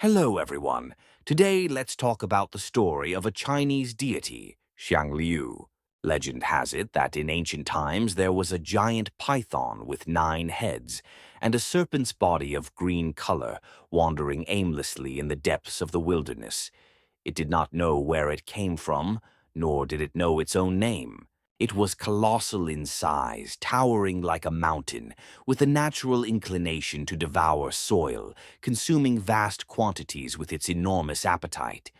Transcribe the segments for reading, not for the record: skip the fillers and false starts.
Hello, everyone. Today, let's talk about the story of a Chinese deity, XiangLiu. Legend has it that in ancient times there was a giant python with 9 heads and a serpent's body of green color wandering aimlessly in the depths of the wilderness. It did not know where it came from, nor did it know its own name. It was colossal in size, towering like a mountain, with a natural inclination to devour soil, consuming vast quantities with its enormous appetite.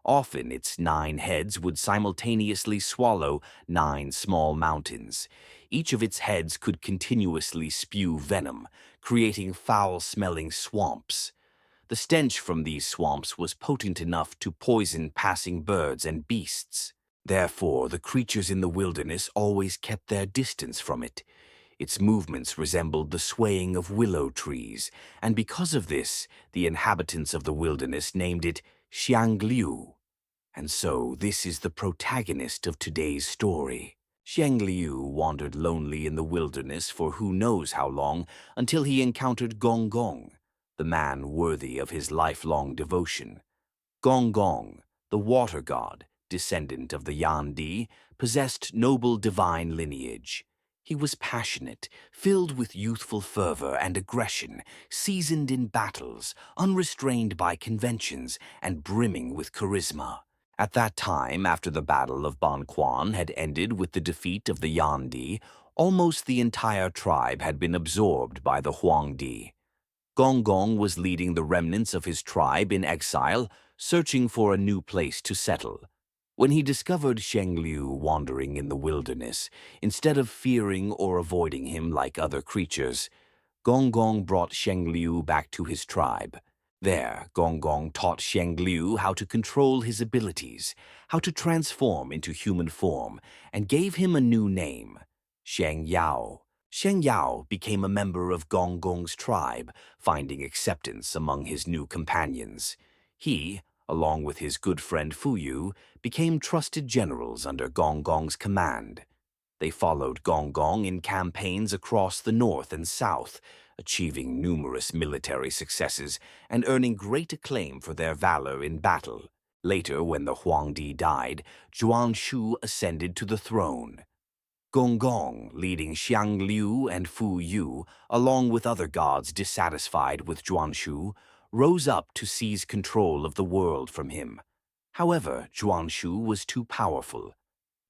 Often its 9 heads would simultaneously swallow 9 small mountains. Each of its heads could continuously spew venom, creating foul-smelling swamps. The stench from these swamps was potent enough to poison passing birds and beasts. Therefore, the creatures in the wilderness always kept their distance from it. Its movements resembled the swaying of willow trees, and because of this, the inhabitants of the wilderness named it XiangLiu. And so, this is the protagonist of today's story. XiangLiu wandered lonely in the wilderness for who knows how long until he encountered Gong, the man worthy of his lifelong devotion. Gong, the water god, descendant of the Yandi, possessed noble divine lineage. He was passionate, filled with youthful fervor and aggression, seasoned in battles, unrestrained by conventions, and brimming with charisma. At that time, after the Battle of Ban Quan had ended with the defeat of the Yandi, almost the entire tribe had been absorbed by the Huangdi. Gong was leading the remnants of his tribe in exile, searching for a new place to settle. When he discovered XiangLiu wandering in the wilderness, instead of fearing or avoiding him like other creatures, Gong brought XiangLiu back to his tribe. There, Gong taught XiangLiu how to control his abilities, how to transform into human form, and gave him a new name, XiangYao. XiangYao became a member of Gong's tribe, finding acceptance among his new companions. He, along with his good friend Fuyu, became trusted generals under Gong's command. They followed Gong in campaigns across the north and south, achieving numerous military successes and earning great acclaim for their valor in battle. Later, when the Huangdi died, Zhuanshu ascended to the throne. Gong, leading XiangLiu and Fuyu, along with other gods dissatisfied with Zhuanshu, rose up to seize control of the world from him. However, Zhuanshu was too powerful.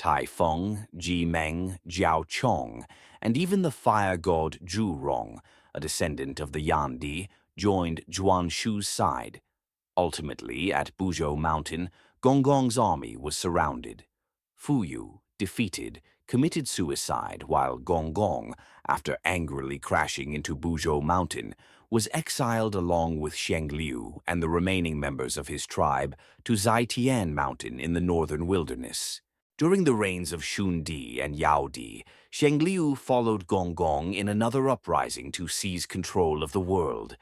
Tai Feng, Ji Meng, Jiao Chong, and even the fire god Zhu Rong, a descendant of the Yandi, joined Zhuanshu's side. Ultimately, at Buzhou Mountain, Gong's army was surrounded. Fuyu, defeated, committed suicide, while Gong, after angrily crashing into Buzhou Mountain, was exiled along with XiangLiu and the remaining members of his tribe to Zaitian Mountain in the northern wilderness. During the reigns of Xundi and Yaodi, XiangLiu followed Gong in another uprising to seize control of the world.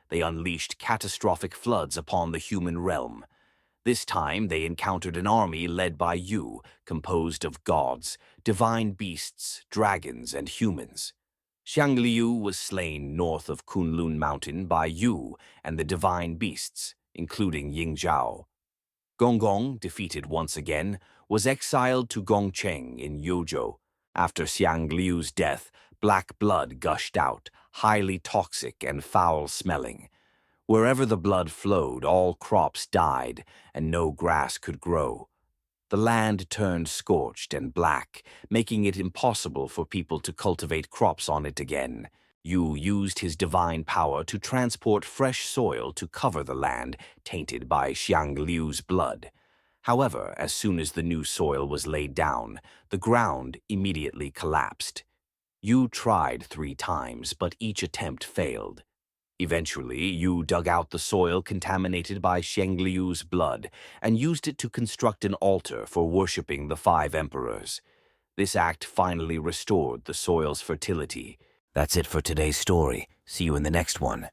They unleashed catastrophic floods upon the human realm. This time they encountered an army led by Yu, composed of gods, divine beasts, dragons, and humans. XiangLiu was slain north of Kunlun Mountain by Yu and the divine beasts, including Yingzhao. Gong, defeated once again, was exiled to Gongcheng in Yuzhou. After XiangLiu's death, black blood gushed out, highly toxic and foul-smelling. Wherever the blood flowed, all crops died, and no grass could grow. The land turned scorched and black, making it impossible for people to cultivate crops on it again. Yu used his divine power to transport fresh soil to cover the land tainted by XiangLiu's blood. However, as soon as the new soil was laid down, the ground immediately collapsed. Yu tried 3 times, but each attempt failed. Eventually, Yu dug out the soil contaminated by XiangLiu's blood and used it to construct an altar for worshipping the 5 emperors. This act finally restored the soil's fertility. That's it for today's story. See you in the next one.